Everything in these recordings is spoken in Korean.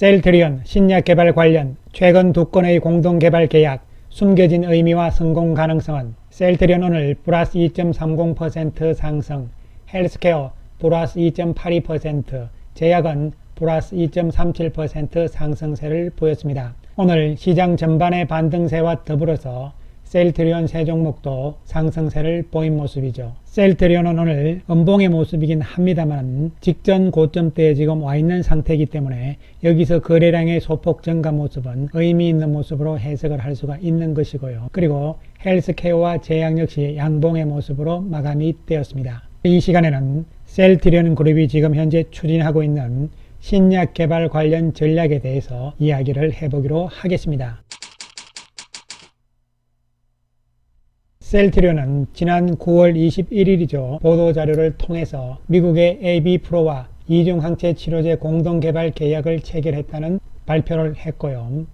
셀트리온 신약 개발 관련 최근 2건의 공동개발 계약, 숨겨진 의미와 성공 가능성은 셀트리온 오늘 플러스 2.30% 상승, 헬스케어 플러스 2.82%, 제약은 플러스 2.37% 상승세를 보였습니다. 오늘 시장 전반의 반등세와 더불어서 셀트리온 세 종목도 상승세를 보인 모습이죠. 셀트리온은 오늘 음봉의 모습이긴 합니다만 직전 고점대에 지금 와 있는 상태이기 때문에 여기서 거래량의 소폭 증가 모습은 의미 있는 모습으로 해석을 할 수가 있는 것이고요. 그리고 헬스케어와 제약 역시 양봉의 모습으로 마감이 되었습니다. 이 시간에는 셀트리온 그룹이 지금 현재 추진하고 있는 신약 개발 관련 전략에 대해서 이야기를 해보기로 하겠습니다. 셀트리온은 지난 9월 21일이죠. 보도자료를 통해서 미국의 AB프로와 이중항체 치료제 공동개발 계약을 체결했다는 발표를 했고요.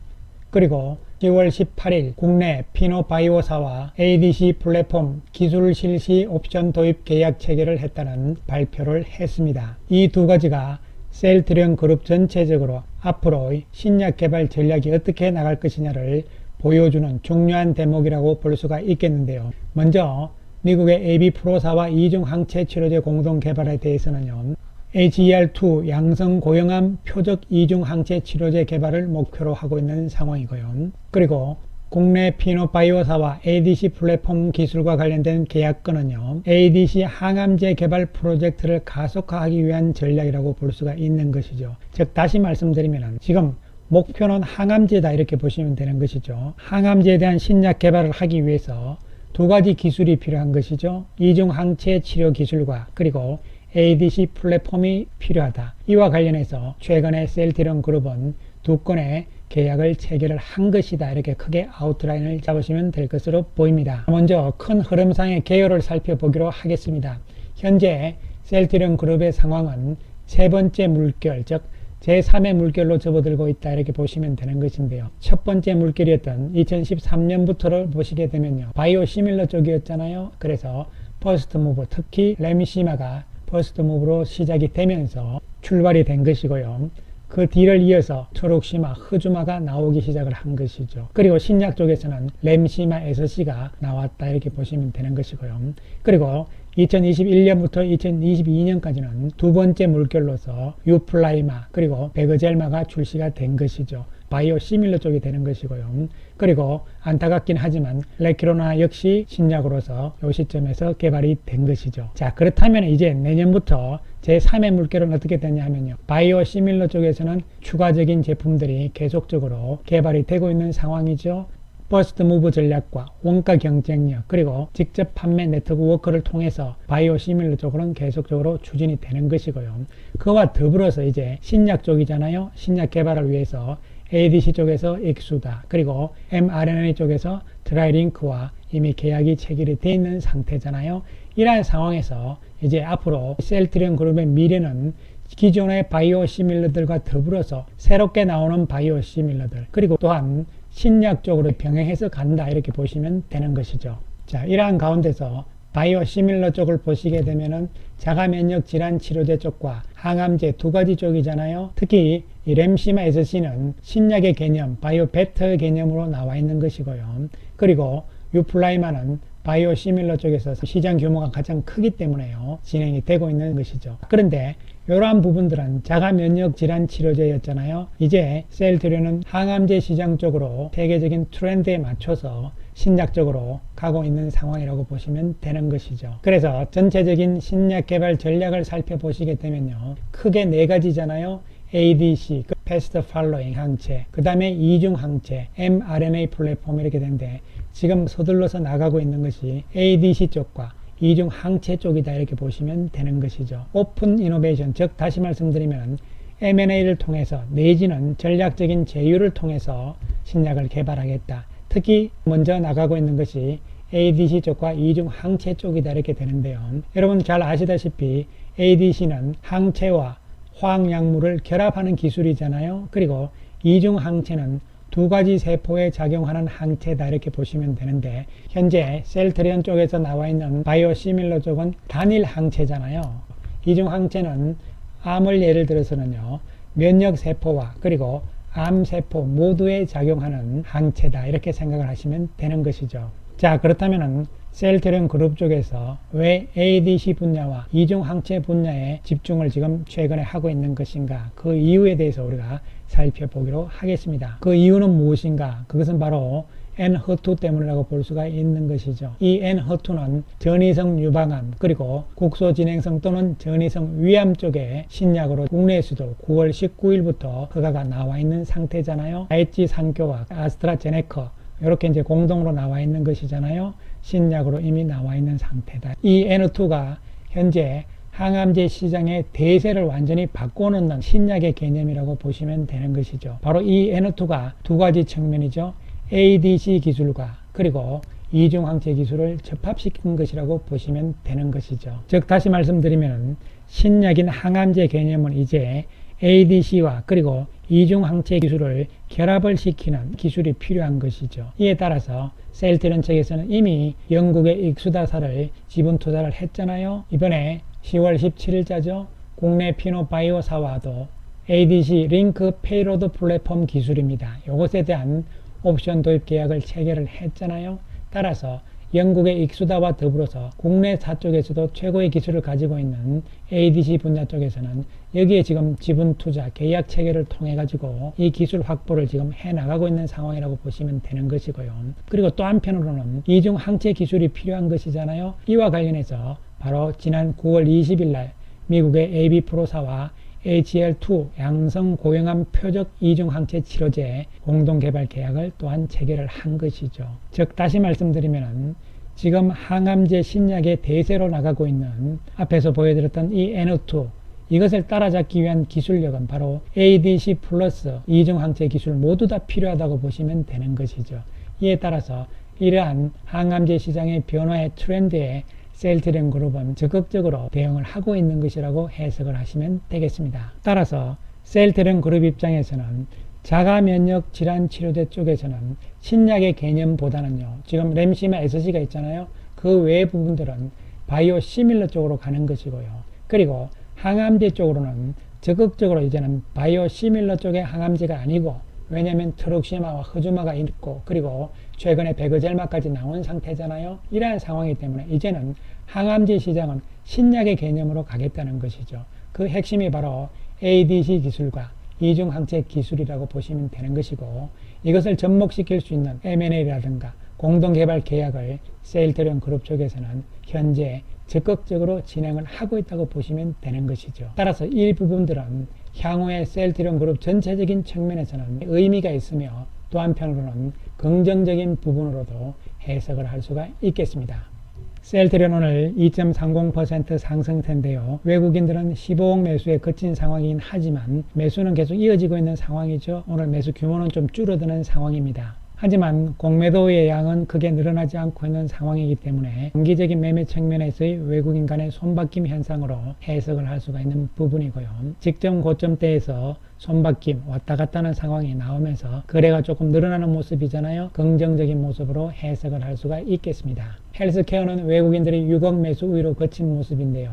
그리고 10월 18일 국내 피노바이오사와 ADC 플랫폼 기술 실시 옵션 도입 계약 체결을 했다는 발표를 했습니다. 이 두 가지가 셀트리온 그룹 전체적으로 앞으로의 신약 개발 전략이 어떻게 나갈 것이냐를 보여주는 중요한 대목이라고 볼 수가 있겠는데요. 먼저 미국의 AB프로사와 이중항체 치료제 공동 개발에 대해서는요, HER2 양성 고형암 표적 이중항체 치료제 개발을 목표로 하고 있는 상황이고요. 그리고 국내 피노바이오사와 ADC 플랫폼 기술과 관련된 계약건은요, ADC 항암제 개발 프로젝트를 가속화하기 위한 전략이라고 볼 수가 있는 것이죠. 즉 다시 말씀드리면 지금 목표는 항암제다 이렇게 보시면 되는 것이죠. 항암제에 대한 신약 개발을 하기 위해서 두 가지 기술이 필요한 것이죠. 이중항체 치료 기술과 그리고 ADC 플랫폼이 필요하다. 이와 관련해서 최근에 셀트리온 그룹은 두 건의 계약을 체결을 한 것이다. 이렇게 크게 아웃라인을 잡으시면 될 것으로 보입니다. 먼저 큰 흐름상의 개요를 살펴보기로 하겠습니다. 현재 셀트리온 그룹의 상황은 세 번째 물결, 즉 제3의 물결로 접어들고 있다 이렇게 보시면 되는 것인데요. 첫 번째 물결이었던 2013년부터를 보시게 되면요, 바이오 시밀러 쪽이었잖아요. 그래서 퍼스트 무브, 특히 램시마가 퍼스트 무브로 시작이 되면서 출발이 된 것이고요. 그 뒤를 이어서 초록시마, 흐주마가 나오기 시작을 한 것이죠. 그리고 신약 쪽에서는 램시마, SC가 나왔다 이렇게 보시면 되는 것이고요. 그리고 2021년부터 2022년까지는 두 번째 물결로서 유플라이마 그리고 베그젤마가 출시가 된 것이죠. 바이오 시밀러 쪽이 되는 것이고요. 그리고 안타깝긴 하지만 레키로나 역시 신약으로서 이 시점에서 개발이 된 것이죠. 자, 그렇다면 이제 내년부터 제3의 물결은 어떻게 되냐 하면요, 바이오 시밀러 쪽에서는 추가적인 제품들이 계속적으로 개발이 되고 있는 상황이죠. 퍼스트 무브 전략과 원가 경쟁력 그리고 직접 판매 네트워크를 통해서 바이오 시밀러 쪽으로는 계속적으로 추진이 되는 것이고요. 그와 더불어서 이제 신약 쪽이잖아요. 신약 개발을 위해서 ADC 쪽에서 익수다 그리고 mRNA 쪽에서 드라이링크와 이미 계약이 체결이 되어 있는 상태잖아요. 이러한 상황에서 이제 앞으로 셀트리온 그룹의 미래는 기존의 바이오 시밀러들과 더불어서 새롭게 나오는 바이오 시밀러들 그리고 또한 신약 쪽으로 병행해서 간다 이렇게 보시면 되는 것이죠. 자, 이러한 가운데서 바이오 시밀러 쪽을 보시게 되면은 자가 면역 질환 치료제 쪽과 항암제 두 가지 쪽이잖아요. 특히 이 램시마 SC는 신약의 개념, 바이오 베터의 개념으로 나와 있는 것이고요. 그리고 유플라이마는 바이오 시밀러 쪽에서 시장 규모가 가장 크기 때문에요, 진행이 되고 있는 것이죠. 그런데 이러한 부분들은 자가 면역 질환 치료제였잖아요. 이제 셀트리온은 항암제 시장 쪽으로 세계적인 트렌드에 맞춰서 신약적으로 가고 있는 상황이라고 보시면 되는 것이죠. 그래서 전체적인 신약 개발 전략을 살펴보시게 되면요, 크게 네 가지잖아요. ADC, 패스트 팔로잉 항체, 그 다음에 이중 항체, mRNA 플랫폼 이렇게 되는데 지금 서둘러서 나가고 있는 것이 ADC 쪽과 이중 항체 쪽이다 이렇게 보시면 되는 것이죠. 오픈 이노베이션, 즉 다시 말씀드리면 M&A를 통해서 내지는 전략적인 제휴를 통해서 신약을 개발하겠다. 특히 먼저 나가고 있는 것이 ADC 쪽과 이중 항체 쪽이다 이렇게 되는데요. 여러분 잘 아시다시피 ADC는 항체와 화학약물을 결합하는 기술이잖아요. 그리고 이중 항체는 두 가지 세포에 작용하는 항체다 이렇게 보시면 되는데 현재 셀트리온 쪽에서 나와 있는 바이오 시밀러 쪽은 단일 항체잖아요. 이중 항체는 암을 예를 들어서는요, 면역세포와 그리고 암세포 모두에 작용하는 항체다, 이렇게 생각을 하시면 되는 것이죠. 자, 그렇다면 셀트리온 그룹 쪽에서 왜 ADC 분야와 이중항체 분야에 집중을 지금 최근에 하고 있는 것인가, 그 이유에 대해서 우리가 살펴보기로 하겠습니다. 그 이유는 무엇인가? 그것은 바로 N허투 때문이라고 볼 수가 있는 것이죠. 이 N허투는 전이성 유방암 그리고 국소진행성 또는 전이성 위암 쪽에 신약으로 국내에서도 9월 19일부터 허가가 나와 있는 상태잖아요. IH 상교와 아스트라제네카 이렇게 이제 공동으로 나와 있는 것이잖아요. 신약으로 이미 나와 있는 상태다. 이 N2가 현재 항암제 시장의 대세를 완전히 바꿔놓는 신약의 개념이라고 보시면 되는 것이죠. 바로 이 N2가 두 가지 측면이죠. ADC 기술과 그리고 이중항체 기술을 접합시킨 것이라고 보시면 되는 것이죠. 즉 다시 말씀드리면 신약인 항암제 개념은 이제 ADC와 그리고 이중항체 기술을 결합을 시키는 기술이 필요한 것이죠. 이에 따라서 셀트리온 측에서는 이미 영국의 익수다사를 지분 투자를 했잖아요. 이번에 10월 17일자죠. 국내 피노바이오사와도 ADC 링크 페이로드 플랫폼 기술입니다. 이것에 대한 옵션 도입 계약을 체결을 했잖아요. 따라서 영국의 익수다와 더불어서 국내사 쪽에서도 최고의 기술을 가지고 있는 ADC 분야 쪽에서는 여기에 지금 지분 투자 계약 체결을 통해 가지고 이 기술 확보를 지금 해 나가고 있는 상황이라고 보시면 되는 것이고요. 그리고 또 한편으로는 이중 항체 기술이 필요한 것이잖아요. 이와 관련해서 바로 지난 9월 20일 날 미국의 AB 프로사와 HL2 양성 고형암 표적 이중항체 치료제 공동개발 계약을 또한 체결을 한 것이죠. 즉 다시 말씀드리면 지금 항암제 신약의 대세로 나가고 있는 앞에서 보여드렸던 이 N2 이것을 따라잡기 위한 기술력은 바로 ADC 플러스 이중항체 기술 모두 다 필요하다고 보시면 되는 것이죠. 이에 따라서 이러한 항암제 시장의 변화의 트렌드에 셀트리온 그룹은 적극적으로 대응을 하고 있는 것이라고 해석을 하시면 되겠습니다. 따라서 셀트리온 그룹 입장에서는 자가면역 질환 치료제 쪽에서는 신약의 개념보다는요, 지금 램시마 SC가 있잖아요. 그 외의 부분들은 바이오 시밀러 쪽으로 가는 것이고요. 그리고 항암제 쪽으로는 적극적으로 이제는 바이오 시밀러 쪽의 항암제가 아니고, 왜냐하면 트럭시마와 흐주마가 있고 그리고 최근에 베그젤마까지 나온 상태잖아요. 이러한 상황이기 때문에 이제는 항암제 시장은 신약의 개념으로 가겠다는 것이죠. 그 핵심이 바로 ADC 기술과 이중항체 기술이라고 보시면 되는 것이고, 이것을 접목시킬 수 있는 M&A라든가 공동개발 계약을 셀트리온 그룹 쪽에서는 현재 적극적으로 진행을 하고 있다고 보시면 되는 것이죠. 따라서 이 부분들은 향후의 셀트리온 그룹 전체적인 측면에서는 의미가 있으며 또 한편으로는 긍정적인 부분으로도 해석을 할 수가 있겠습니다. 셀트리온 오늘 2.30% 상승세인데요. 외국인들은 15억 매수에 그친 상황이긴 하지만 매수는 계속 이어지고 있는 상황이죠. 오늘 매수 규모는 좀 줄어드는 상황입니다. 하지만 공매도의 양은 크게 늘어나지 않고 있는 상황이기 때문에 단기적인 매매 측면에서의 외국인 간의 손바뀜 현상으로 해석을 할 수가 있는 부분이고요. 직전 고점대에서 손바뀜 왔다 갔다 하는 상황이 나오면서 거래가 조금 늘어나는 모습이잖아요. 긍정적인 모습으로 해석을 할 수가 있겠습니다. 헬스케어는 외국인들이 6억 매수 우위로 거친 모습인데요.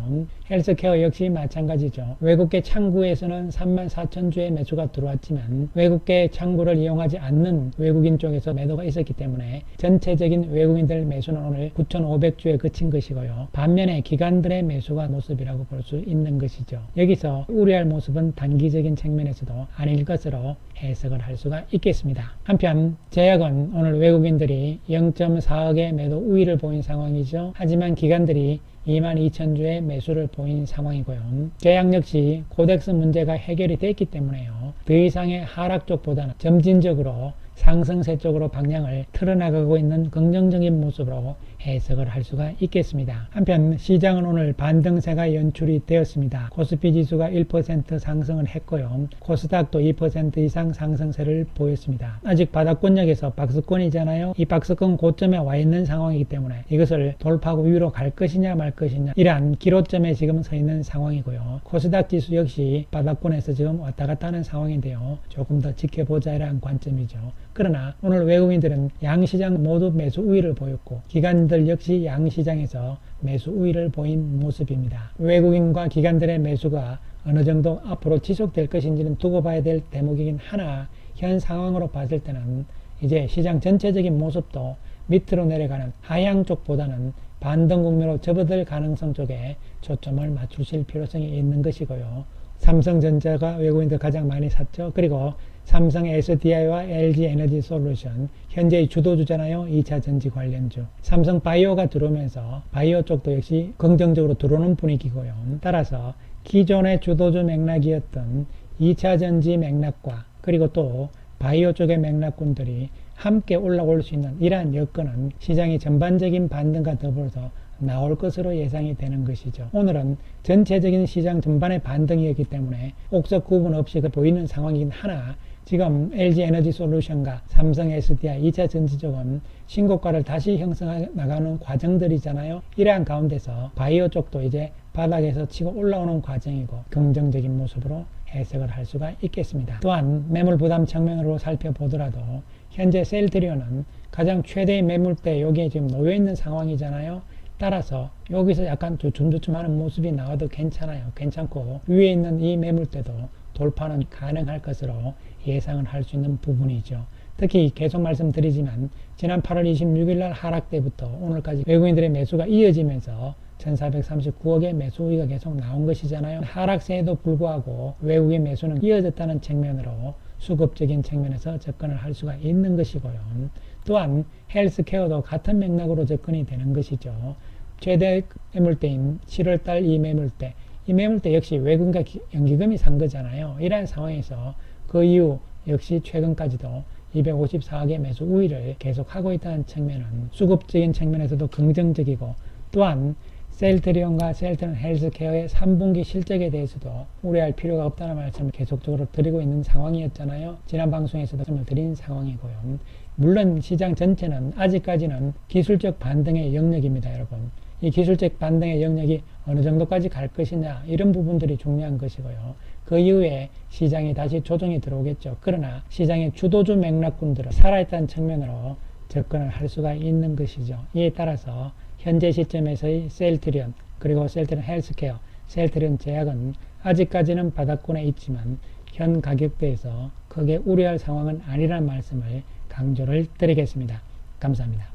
헬스케어 역시 마찬가지죠. 외국계 창구에서는 34,000주의 매수가 들어왔지만 외국계 창구를 이용하지 않는 외국인 쪽에서 매도가 있었기 때문에 전체적인 외국인들 매수는 오늘 9,500주에 그친 것이고요. 반면에 기관들의 매수가 모습이라고 볼 수 있는 것이죠. 여기서 우려할 모습은 단기적인 측면에서도 아닐 것으로 해석을 할 수가 있겠습니다. 한편 제약은 오늘 외국인들이 0.4억의 매도 우위를 보인 상황이죠. 하지만 기관들이 22,000주의 매수를 보인 상황이고요. 제약 역시 코덱스 문제가 해결이 됐기 때문에요. 더 이상의 하락 쪽보다는 점진적으로 상승세 쪽으로 방향을 틀어나가고 있는 긍정적인 모습으로 해석을 할 수가 있겠습니다. 한편 시장은 오늘 반등세가 연출이 되었습니다. 코스피 지수가 1% 상승을 했고요. 코스닥도 2% 이상 상승세를 보였습니다. 아직 바닥권역에서 박스권이잖아요. 이 박스권 고점에 와 있는 상황이기 때문에 이것을 돌파하고 위로 갈 것이냐 말 것이냐, 이러한 기로점에 지금 서 있는 상황이고요. 코스닥 지수 역시 바닥권에서 지금 왔다 갔다 하는 상황인데요. 조금 더 지켜보자 이러한 관점이죠. 그러나 오늘 외국인들은 양시장 모두 매수 우위를 보였고 기관들 역시 양시장에서 매수 우위를 보인 모습입니다. 외국인과 기관들의 매수가 어느 정도 앞으로 지속될 것인지는 두고 봐야 될 대목이긴 하나 현 상황으로 봤을 때는 이제 시장 전체적인 모습도 밑으로 내려가는 하향 쪽보다는 반등 국면으로 접어들 가능성 쪽에 초점을 맞추실 필요성이 있는 것이고요. 삼성전자가 외국인들 가장 많이 샀죠. 그리고 삼성 SDI와 LG 에너지 솔루션 현재의 주도주잖아요. 2차 전지 관련주. 삼성 바이오가 들어오면서 바이오 쪽도 역시 긍정적으로 들어오는 분위기고요. 따라서 기존의 주도주 맥락이었던 2차 전지 맥락과 그리고 또 바이오 쪽의 맥락군들이 함께 올라올 수 있는 이러한 여건은 시장의 전반적인 반등과 더불어서 나올 것으로 예상이 되는 것이죠. 오늘은 전체적인 시장 전반의 반등이었기 때문에 옥석 구분 없이 보이는 상황이긴 하나 지금 LG 에너지 솔루션과 삼성 SDI 2차 전지 쪽은 신고가를 다시 형성해 나가는 과정들이잖아요. 이러한 가운데서 바이오 쪽도 이제 바닥에서 치고 올라오는 과정이고 긍정적인 모습으로 해석을 할 수가 있겠습니다. 또한 매물 부담 측면으로 살펴보더라도 현재 셀트리온은 가장 최대의 매물대 여기에 지금 놓여있는 상황이잖아요. 따라서 여기서 약간 주춤주춤 하는 모습이 나와도 괜찮아요. 괜찮고 위에 있는 이 매물대도 돌파는 가능할 것으로 예상을 할 수 있는 부분이죠. 특히 계속 말씀드리지만 지난 8월 26일 날 하락 때부터 오늘까지 외국인들의 매수가 이어지면서 1439억의 매수 우위가 계속 나온 것이잖아요. 하락세에도 불구하고 외국인 매수는 이어졌다는 측면으로 수급적인 측면에서 접근을 할 수가 있는 것이고요. 또한 헬스케어도 같은 맥락으로 접근이 되는 것이죠. 최대 매물대인 7월달 이 매물대 역시 외국인과 연기금이 산 거잖아요. 이러한 상황에서 그 이후 역시 최근까지도 254억의 매수 우위를 계속하고 있다는 측면은 수급적인 측면에서도 긍정적이고 또한 셀트리온과 셀트리온 헬스케어의 3분기 실적에 대해서도 우려할 필요가 없다는 말씀을 계속적으로 드리고 있는 상황이었잖아요. 지난 방송에서도 말씀을 드린 상황이고요. 물론 시장 전체는 아직까지는 기술적 반등의 영역입니다, 여러분. 이 기술적 반등의 영역이 어느 정도까지 갈 것이냐 이런 부분들이 중요한 것이고요. 그 이후에 시장이 다시 조정이 들어오겠죠. 그러나 시장의 주도주 맥락군들은 살아있다는 측면으로 접근을 할 수가 있는 것이죠. 이에 따라서 현재 시점에서의 셀트리온 그리고 셀트리온 헬스케어, 셀트리온 제약은 아직까지는 바닥권에 있지만 현 가격대에서 크게 우려할 상황은 아니라는 말씀을 강조를 드리겠습니다. 감사합니다.